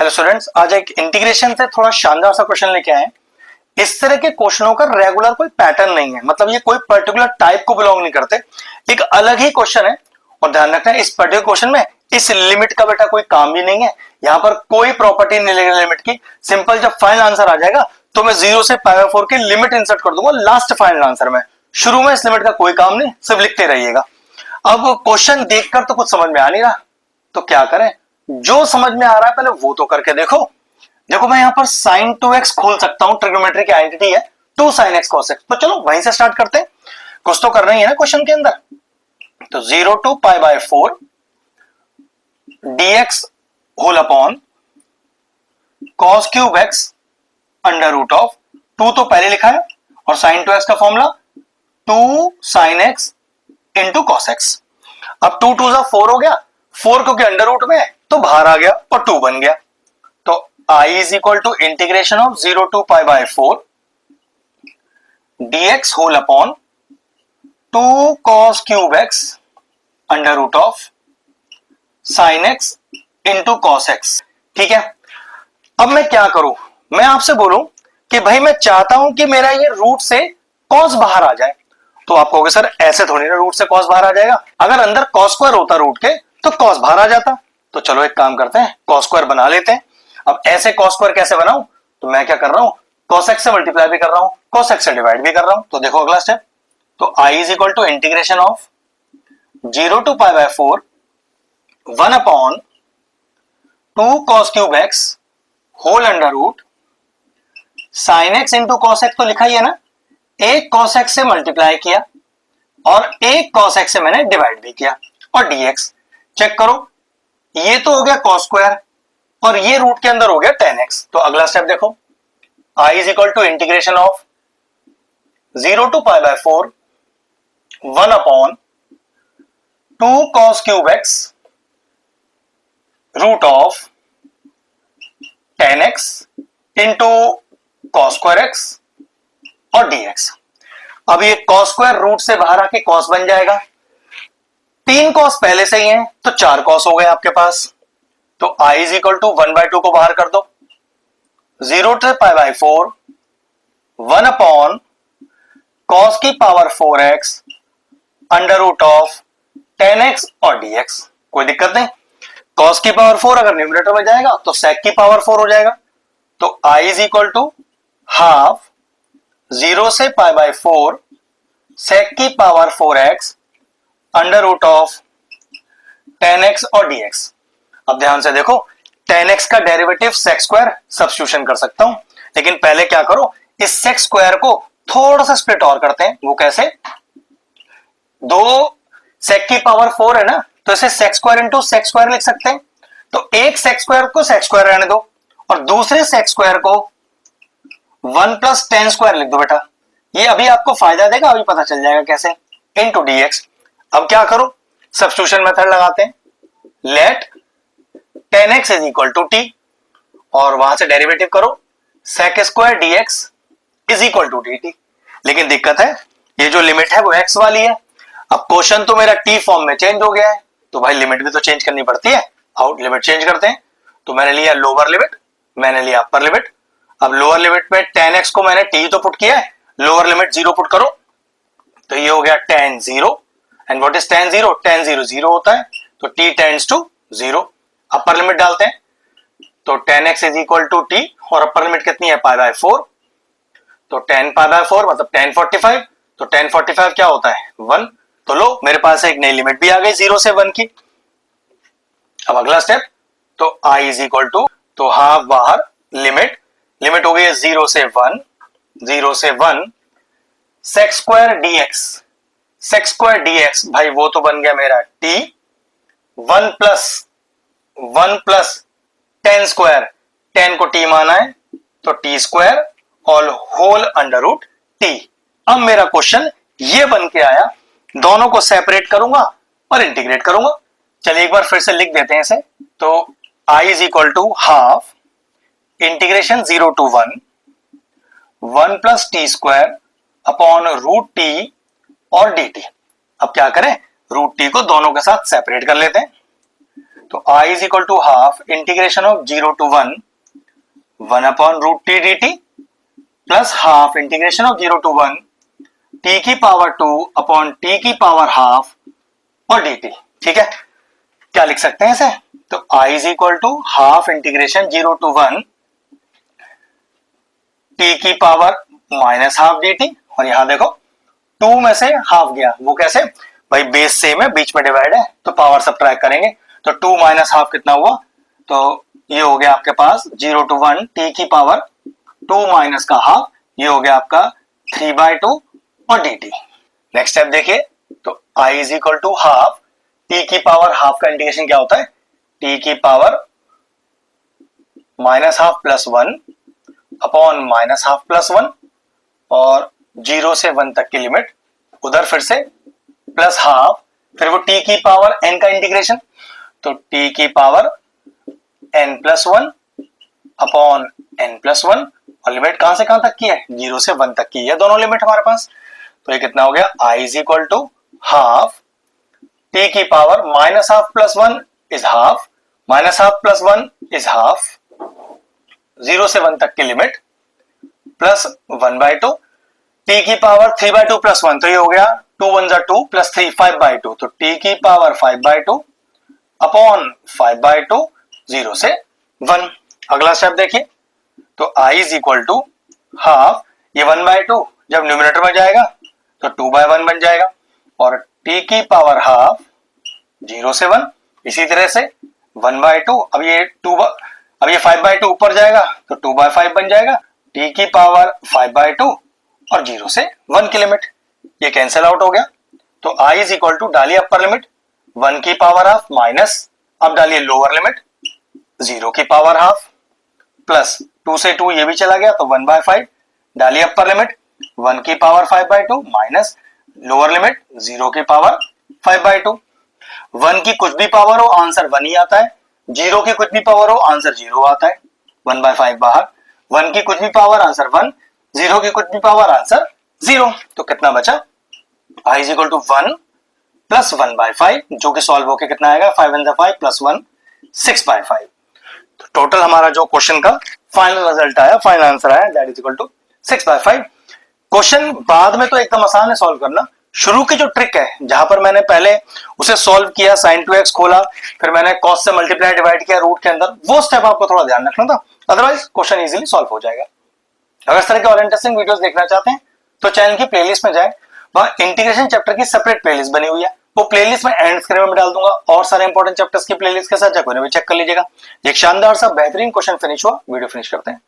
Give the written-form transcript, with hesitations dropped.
Hello students, आज एक integration से थोड़ा शानदार सा क्वेश्चन लेके आए हैं। इस तरह के क्वेश्चनों का रेगुलर कोई पैटर्न नहीं है, मतलब ये कोई पर्टिकुलर टाइप को बिलोंग नहीं करते, एक अलग ही क्वेश्चन है। और ध्यान रखना है, इस पर्टिकुलर क्वेश्चन में इस लिमिट का बेटा कोई काम भी नहीं है, यहाँ पर कोई प्रॉपर्टी नहीं लगेगी लिमिट की। सिंपल जब फाइनल आंसर आ जाएगा तो मैं 0 से π/4 की लिमिट इंसर्ट कर दूंगा लास्ट फाइनल आंसर में। शुरू में इस लिमिट का कोई काम नहीं, सिर्फ लिखते रहिएगा। अब क्वेश्चन देखकर तो कुछ समझ में आ नहीं रहा, तो क्या करें, जो समझ में आ रहा है पहले वो तो करके देखो। देखो मैं यहां पर sin 2x खोल सकता हूं, ट्रिग्नोमेट्री की आइडेंटिटी है 2 sin x cos x। तो चलो वहीं से स्टार्ट करते हैं, कुछ तो करना ही है ना क्वेश्चन के अंदर। तो 0 to π/4 dx whole upon cos cube x under root of 2 तो पहले लिखा है, और sin 2x का formula 2 sin x into cos x। अब 2 2 4 हो गया, 4 क्योंकि अंडर रूट में है तो बाहर आ गया और 2 बन गया। तो I is equal to integration of 0 to π/4 dx whole upon 2 cos cube x under root of sin x into cos x। ठीक है, अब मैं क्या करूं, मैं आपसे बोलूं कि भाई मैं चाहता हूं कि मेरा ये रूट से cos बाहर आ जाए। तो आप कहोगे सर ऐसे थोड़ी ना रूट से cos बाहर आ जाएगा, अगर अंदर cos स्क्वायर होता रूट के तो cos बाहर आ जाता। तो चलो एक काम करते हैं, cos स्क्वायर बना लेते हैं। अब ऐसे cos स्क्वायर कैसे बनाऊं, तो मैं क्या कर रहा हूं, cos x से मल्टीप्लाई भी कर रहा हूं, cos x से डिवाइड भी कर रहा हूं। तो देखो अगला स्टेप, तो I is equal to integration of 0 to π/4 1 upon 2 cos cube x whole under root sin x into cos x। तो लिखा ही है ना, एक cos x से मल्टीप्लाई किया और एक cos x से मैंने डिवाइड भी किया, और dx चेक करो, ये तो हो गया cos स्क्वायर और ये रूट के अंदर हो गया tan x। तो अगला स्टेप देखो, I is equal to integration of 0 to π/4 1 upon 2 cos cube x root of tan x into cos square x और dx। अब ये cos स्क्वायर रूट से बाहर आके cos बन जाएगा, 3 cos पहले से ही है तो 4 cos हो गए आपके पास। तो I इज इक्वल टू 1/2 को बाहर कर दो, 0 to π/4 1 अपॉन cos की power 4x under root of tan x और dx। कोई दिक्कत नहीं, cos की पावर 4 अगर न्यूमरेटर में जाएगा तो sec की पावर 4 हो जाएगा। तो I is equal to half 0 से π/4 sec की power 4x under root of tan x और dx। अब ध्यान से देखो, tan x का डेरिवेटिव sec स्क्वायर सब्स्टिट्यूशन कर सकता हूं, लेकिन पहले क्या करो, इस sec स्क्वायर को थोड़ा सा स्प्लिट और करते हैं। वो कैसे, दो sec की पावर 4 है ना, तो इसे sec square into sec square लिख सकते हैं। तो एक sec स्क्वायर को sec स्क्वायर रहने दो और दूसरे sec स्क्वायर को 1 प्लस tan स्क्वायर लिख दो बेटा। ये अभी आपको फायदा देगा, अभी पता चल जाएगा कैसे, इंटू dx। अब क्या करो, सब्स्टिट्यूशन मेथड लगाते हैं, let tan x is equal to t और वहां से डेरिवेटिव करो, sec square dx is equal to dt। लेकिन दिक्कत है, ये जो लिमिट है वो x वाली है। अब क्वेश्चन तो मेरा t फॉर्म में चेंज हो गया है, तो भाई लिमिट भी तो चेंज करनी पड़ती है। आउट लिमिट चेंज करते हैं, तो मैंने लिया लोअर लिमिट, मैंने लिया अपर लिमिट। अब लोअर लिमिट में tan x को मैंने t तो पुट किया है, लोअर लिमिट 0 पुट करो, तो ये हो गया tan 0। And what is tan 0, tan 0 0 होता है, तो t tends to 0। Upper limit डालते हैं, तो tan x is equal to t और अपर लिमिट कितनी है π/4, तो tan π/4 मतलब tan 45। तो tan 45 क्या होता है 1। तो लो मेरे पास एक नई लिमिट भी आ गई 0 से 1 की। अब अगला स्टेप, तो I इज इक्वल टू, तो हाफ बाहर, लिमिट लिमिट हो गई 0 से 1, 0 से 1 sec square dx, sec square dx भाई वो तो बन गया मेरा t 1 plus tan square, tan को t माना है तो t स्क्वायर और होल अंडर रूट t। अब मेरा क्वेश्चन ये बन के आया, दोनों को सेपरेट करूंगा और इंटीग्रेट करूंगा। चलिए एक बार फिर से लिख देते हैं इसे, तो I is equal to half integration 0 to 1 plus t square upon root t और dt। अब क्या करें, रूट टी को दोनों के साथ सेपरेट कर लेते हैं, तो I is equal to half integration of 0 to 1 upon root t d t plus half integration of 0 to 1 t की पावर 2 अपॉन टी की पावर हाफ और डी टी। ठीक है, क्या लिख सकते हैं इसे? तो I is equal to half integration 0 to 1 t की power minus half d t, और यहां देखो 2 में से हाफ गया, वो कैसे भाई, बेस सेम है, बीच में डिवाइड है, तो पावर सब्ट्रैक्ट करेंगे, तो 2 माइनस हाफ कितना हुआ, तो ये हो गया आपके पास 0 टू 1 टी की पावर 2 माइनस का हाफ, ये हो गया आपका 3/2 और डी टी। नेक्स्ट स्टेप देखिए, तो I is equal to half t की पावर हाफ का इंटीग्रेशन क्या होता है, टी की power minus half plus 1 upon minus half plus 1 और 0 से 1 तक की लिमिट, उधर फिर से प्लस हाफ, फिर वो टी की पावर n का इंटीग्रेशन, तो टी की power n plus 1 upon n plus 1, और लिमिट कहां से कहां तक की है, 0 से 1 तक की है दोनों लिमिट हमारे पास। तो ये कितना हो गया, I is equal to half t की power minus half plus 1 is half, minus half plus 1 is half, 0 से 1 तक की लिमिट प्लस 1/2 टी की पावर 3/2 प्लस 1, तो ये हो गया 2 1 जा 2 प्लस 3 5/2, तो टी की पावर 5/2 अपॉन 5/2 0 से 1। अगला स्टेप देखिए, तो I is equal to half, ये 1/2 जब न्यूमरेटर में जाएगा तो 2/1 बन जाएगा, और टी की पावर हाफ 0 से 1, इसी तरह से 1/2, अब ये 5/2 ऊपर जाएगा तो 2/5 बन जाएगा, टी की पावर 5/2 और 0 से 1 की लिमिट, ये कैंसिल आउट हो गया। तो I इज इक्वल टू, डालिए अपर लिमिट 1 की पावर हाफ माइनस, अब डालिए लोअर लिमिट 0 की पावर हाफ प्लस 2 से 2 ये भी चला गया तो 1/5, डालिए अपर लिमिट 1 की पावर 5/2 माइनस लोअर लिमिट 0 की पावर 5/2। 1 की कुछ भी पावर हो आंसर 1 ही आता है, 0 की कुछ भी पावर हो आंसर 0 आता है, 1/5 बाहर, 1 की कुछ भी पावर आंसर 1, 0 की कुछ भी पावर आंसर 0, तो कितना बचा, I is equal to 1 plus 1/5, जो कि सॉल्व होके कितना आएगा, 5 1 5 प्लस 1 6/5। तो टोटल हमारा जो क्वेश्चन का फाइनल रिजल्ट आया, फाइनल आंसर आया, that is equal to 6/5। Question बाद में तो एकदम आसान है सॉल्व करना, शुरू की जो ट्रिक है जहां पर मैंने पहले उसे सॉल्व किया, sin 2x खोला, फिर मैंने cos से मल्टीप्लाई डिवाइड किया रूट के अंदर, वो स्टेप आपको थोड़ा ध्यान रखना था, अदरवाइज क्वेश्चन इजीली सॉल्व हो जाएगा। अगर इस तरह के और इंटरेस्टिंग वीडियोस देखना चाहते हैं तो चैनल की प्लेलिस्ट में जाएं, वहां इंटीग्रेशन चैप्टर की सेपरेट प्लेलिस्ट बनी हुई है, वो प्लेलिस्ट में एंड स्क्रीन में डाल दूंगा, और सारे इंपॉर्टेंट चैप्टर्स की प्लेलिस्ट के साथ जाकर भी चेक कर लीजिएगा। एक शानदार सा बेहतरीन क्वेश्चन फिनिश हुआ, वीडियो फिनिश करते हैं।